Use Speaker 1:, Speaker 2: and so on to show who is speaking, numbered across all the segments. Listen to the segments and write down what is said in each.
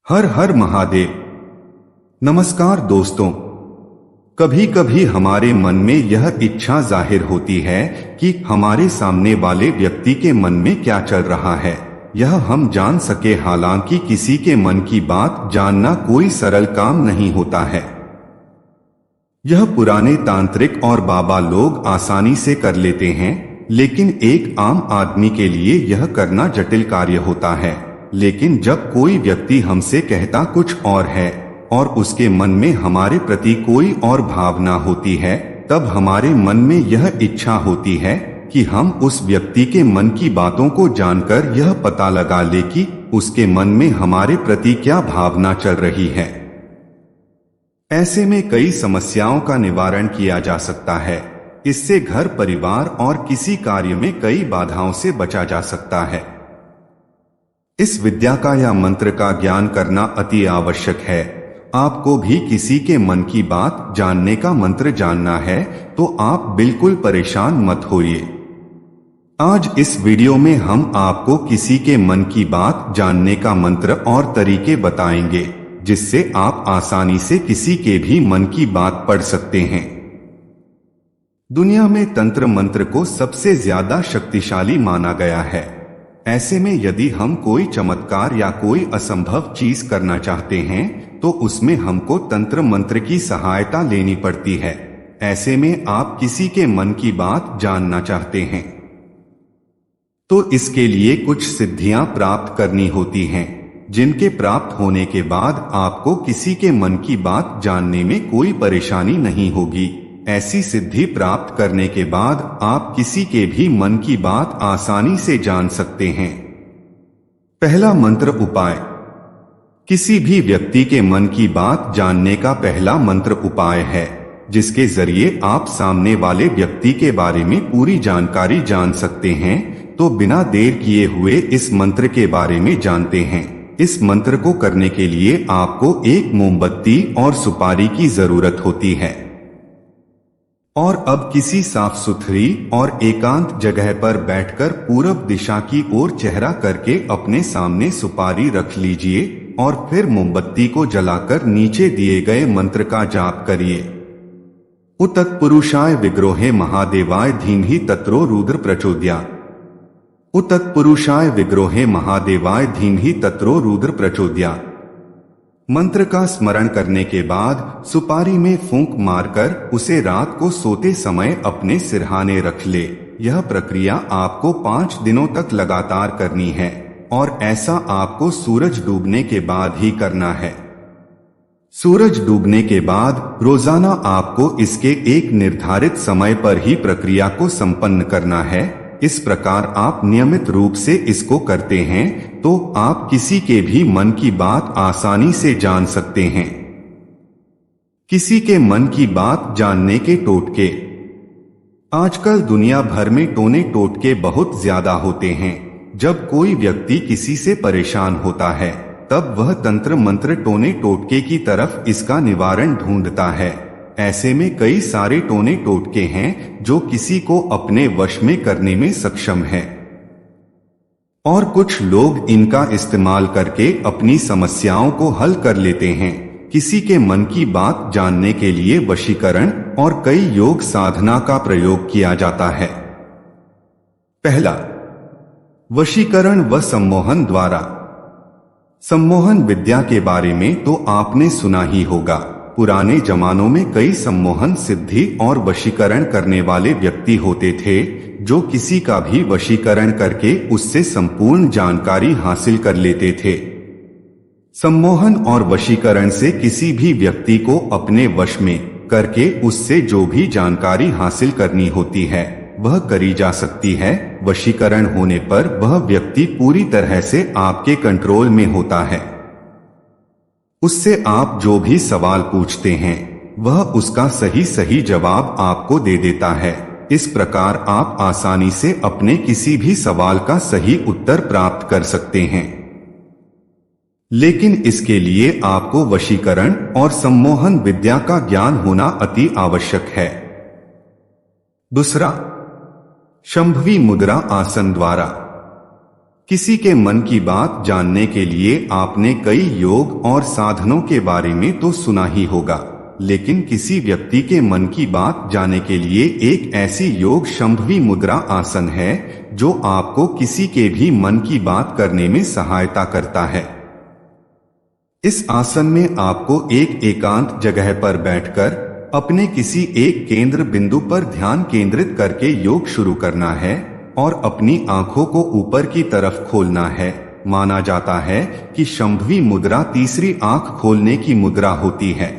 Speaker 1: हर हर महादेव। नमस्कार दोस्तों, कभी कभी हमारे मन में यह इच्छा जाहिर होती है कि हमारे सामने वाले व्यक्ति के मन में क्या चल रहा है यह हम जान सके। हालांकि किसी के मन की बात जानना कोई सरल काम नहीं होता है। यह पुराने तांत्रिक और बाबा लोग आसानी से कर लेते हैं, लेकिन एक आम आदमी के लिए यह करना जटिल कार्य होता है। लेकिन जब कोई व्यक्ति हमसे कहता कुछ और है और उसके मन में हमारे प्रति कोई और भावना होती है, तब हमारे मन में यह इच्छा होती है कि हम उस व्यक्ति के मन की बातों को जानकर यह पता लगा ले कि उसके मन में हमारे प्रति क्या भावना चल रही है। ऐसे में कई समस्याओं का निवारण किया जा सकता है। इससे घर, परिवार और किसी कार्य में कई बाधाओं से बचा जा सकता है। इस विद्या का या मंत्र का ज्ञान करना अति आवश्यक है। आपको भी किसी के मन की बात जानने का मंत्र जानना है तो आप बिल्कुल परेशान मत होइए। आज इस वीडियो में हम आपको किसी के मन की बात जानने का मंत्र और तरीके बताएंगे, जिससे आप आसानी से किसी के भी मन की बात पढ़ सकते हैं। दुनिया में तंत्र मंत्र को सबसे ज्यादा शक्तिशाली माना गया है। ऐसे में यदि हम कोई चमत्कार या कोई असंभव चीज करना चाहते हैं तो उसमें हमको तंत्र मंत्र की सहायता लेनी पड़ती है। ऐसे में आप किसी के मन की बात जानना चाहते हैं तो इसके लिए कुछ सिद्धियां प्राप्त करनी होती हैं, जिनके प्राप्त होने के बाद आपको किसी के मन की बात जानने में कोई परेशानी नहीं होगी। ऐसी सिद्धि प्राप्त करने के बाद आप किसी के भी मन की बात आसानी से जान सकते हैं। पहला मंत्र उपाय। किसी भी व्यक्ति के मन की बात जानने का पहला मंत्र उपाय है, जिसके जरिए आप सामने वाले व्यक्ति के बारे में पूरी जानकारी जान सकते हैं। तो बिना देर किए हुए इस मंत्र के बारे में जानते हैं। इस मंत्र को करने के लिए आपको एक मोमबत्ती और सुपारी की जरूरत होती है। और अब किसी साफ सुथरी और एकांत जगह पर बैठकर पूरब दिशा की ओर चेहरा करके अपने सामने सुपारी रख लीजिए और फिर मोमबत्ती को जलाकर नीचे दिए गए मंत्र का जाप करिए। उतत्पुरुषाय विग्रोहे महादेवाय धीमहि तत्रो रुद्र प्रचोदयात्। उतत्पुरुषाय विग्रोहे महादेवाय धीमहि तत्रो रुद्र प्रचोदयात्। मंत्र का स्मरण करने के बाद सुपारी में फूंक मारकर उसे रात को सोते समय अपने सिरहाने रख ले। यह प्रक्रिया आपको 5 दिनों तक लगातार करनी है और ऐसा आपको सूरज डूबने के बाद ही करना है। सूरज डूबने के बाद रोजाना आपको इसके एक निर्धारित समय पर ही प्रक्रिया को संपन्न करना है। इस प्रकार आप नियमित रूप से इसको करते हैं तो आप किसी के भी मन की बात आसानी से जान सकते हैं। किसी के मन की बात जानने के टोटके। आजकल दुनिया भर में टोने टोटके बहुत ज्यादा होते हैं। जब कोई व्यक्ति किसी से परेशान होता है तब वह तंत्र मंत्र टोने टोटके की तरफ इसका निवारण ढूंढता है। ऐसे में कई सारे टोने टोटके हैं जो किसी को अपने वश में करने में सक्षम है और कुछ लोग इनका इस्तेमाल करके अपनी समस्याओं को हल कर लेते हैं। किसी के मन की बात जानने के लिए वशीकरण और कई योग साधना का प्रयोग किया जाता है। पहला, वशीकरण व सम्मोहन द्वारा। सम्मोहन विद्या के बारे में तो आपने सुना ही होगा। पुराने जमानों में कई सम्मोहन सिद्धि और वशीकरण करने वाले व्यक्ति होते थे जो किसी का भी वशीकरण करके उससे संपूर्ण जानकारी हासिल कर लेते थे। सम्मोहन और वशीकरण से किसी भी व्यक्ति को अपने वश में करके उससे जो भी जानकारी हासिल करनी होती है वह करी जा सकती है। वशीकरण होने पर वह व्यक्ति पूरी तरह से आपके कंट्रोल में होता है। उससे आप जो भी सवाल पूछते हैं वह उसका सही जवाब आपको दे देता है। इस प्रकार आप आसानी से अपने किसी भी सवाल का सही उत्तर प्राप्त कर सकते हैं। लेकिन इसके लिए आपको वशीकरण और सम्मोहन विद्या का ज्ञान होना अति आवश्यक है। दूसरा, शंभवी मुद्रा आसन द्वारा। किसी के मन की बात जानने के लिए आपने कई योग और साधनों के बारे में तो सुना ही होगा, लेकिन किसी व्यक्ति के मन की बात जानने के लिए एक ऐसी योग शंभवी मुद्रा आसन है जो आपको किसी के भी मन की बात करने में सहायता करता है। इस आसन में आपको एक एकांत जगह पर बैठकर अपने किसी एक केंद्र बिंदु पर ध्यान केंद्रित करके योग शुरू करना है और अपनी आंखों को ऊपर की तरफ खोलना है। माना जाता है कि शंभवी मुद्रा तीसरी आंख खोलने की मुद्रा होती है।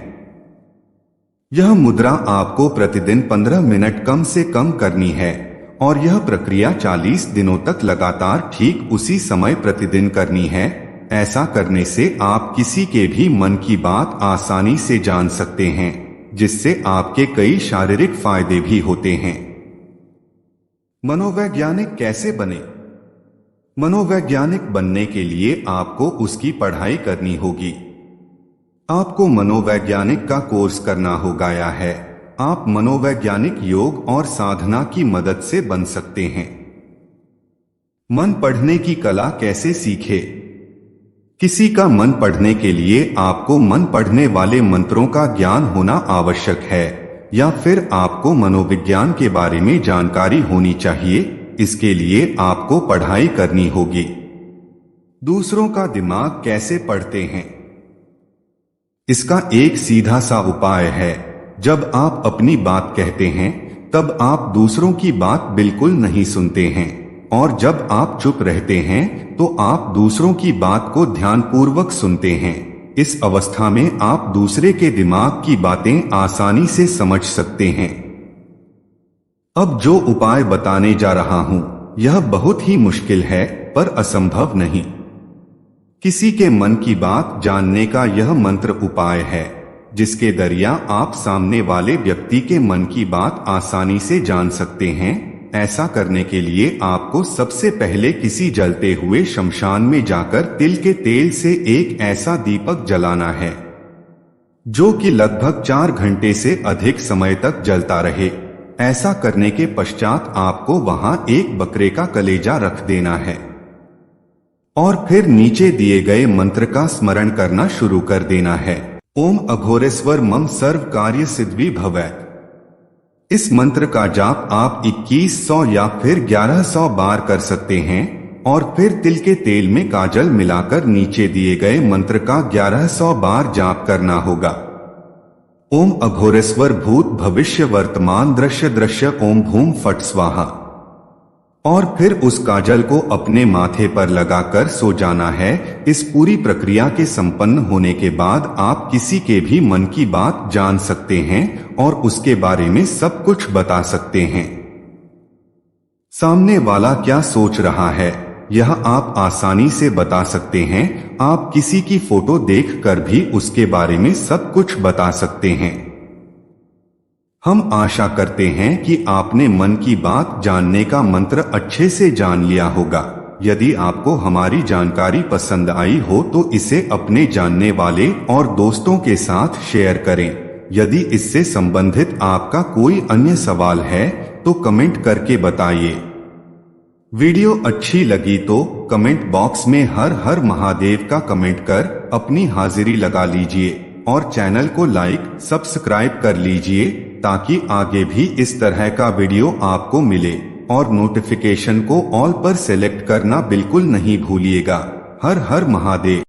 Speaker 1: यह मुद्रा आपको प्रतिदिन 15 मिनट कम से कम करनी है और यह प्रक्रिया 40 दिनों तक लगातार ठीक उसी समय प्रतिदिन करनी है। ऐसा करने से आप किसी के भी मन की बात आसानी से जान सकते हैं, जिससे आपके कई शारीरिक फायदे भी होते हैं। मनोवैज्ञानिक कैसे बने? मनोवैज्ञानिक बनने के लिए आपको उसकी पढ़ाई करनी होगी। आपको मनोवैज्ञानिक का कोर्स करना होगा या है। आप मनोवैज्ञानिक योग और साधना की मदद से बन सकते हैं। मन पढ़ने की कला कैसे सीखे? किसी का मन पढ़ने के लिए आपको मन पढ़ने वाले मंत्रों का ज्ञान होना आवश्यक है, या फिर आपको मनोविज्ञान के बारे में जानकारी होनी चाहिए। इसके लिए आपको पढ़ाई करनी होगी। दूसरों का दिमाग कैसे पढ़ते हैं? इसका एक सीधा सा उपाय है। जब आप अपनी बात कहते हैं तब आप दूसरों की बात बिल्कुल नहीं सुनते हैं, और जब आप चुप रहते हैं तो आप दूसरों की बात को ध्यानपूर्वक सुनते हैं। इस अवस्था में आप दूसरे के दिमाग की बातें आसानी से समझ सकते हैं। अब जो उपाय बताने जा रहा हूं, यह बहुत ही मुश्किल है पर असंभव नहीं। किसी के मन की बात जानने का यह मंत्र उपाय है, जिसके जरिए आप सामने वाले व्यक्ति के मन की बात आसानी से जान सकते हैं। ऐसा करने के लिए आपको सबसे पहले किसी जलते हुए शमशान में जाकर तिल के तेल से एक ऐसा दीपक जलाना है जो कि लगभग 4 घंटे से अधिक समय तक जलता रहे। ऐसा करने के पश्चात आपको वहां एक बकरे का कलेजा रख देना है और फिर नीचे दिए गए मंत्र का स्मरण करना शुरू कर देना है। ओम अघोरेश्वर मम सर्व कार्य सिद्धि भवैत्। इस मंत्र का जाप आप 2100 या फिर 1100 बार कर सकते हैं और फिर तिल के तेल में काजल मिलाकर नीचे दिए गए मंत्र का 1100 बार जाप करना होगा। ओम अघोरेश्वर भूत भविष्य वर्तमान दृश्य दृश्य ओम भूम फट स्वाहा। और फिर उस काजल को अपने माथे पर लगाकर सो जाना है। इस पूरी प्रक्रिया के संपन्न होने के बाद आप किसी के भी मन की बात जान सकते हैं और उसके बारे में सब कुछ बता सकते हैं। सामने वाला क्या सोच रहा है, यह आप आसानी से बता सकते हैं। आप किसी की फोटो देखकर भी उसके बारे में सब कुछ बता सकते हैं। हम आशा करते हैं कि आपने मन की बात जानने का मंत्र अच्छे से जान लिया होगा। यदि आपको हमारी जानकारी पसंद आई हो तो इसे अपने जानने वाले और दोस्तों के साथ शेयर करें। यदि इससे संबंधित आपका कोई अन्य सवाल है तो कमेंट करके बताइए। वीडियो अच्छी लगी तो कमेंट बॉक्स में हर हर महादेव का कमेंट कर अपनी हाजिरी लगा लीजिए और चैनल को लाइक सब्सक्राइब कर लीजिए ताकि आगे भी इस तरह का वीडियो आपको मिले। और नोटिफिकेशन को ऑल पर सेलेक्ट करना बिल्कुल नहीं भूलिएगा। हर हर महादेव।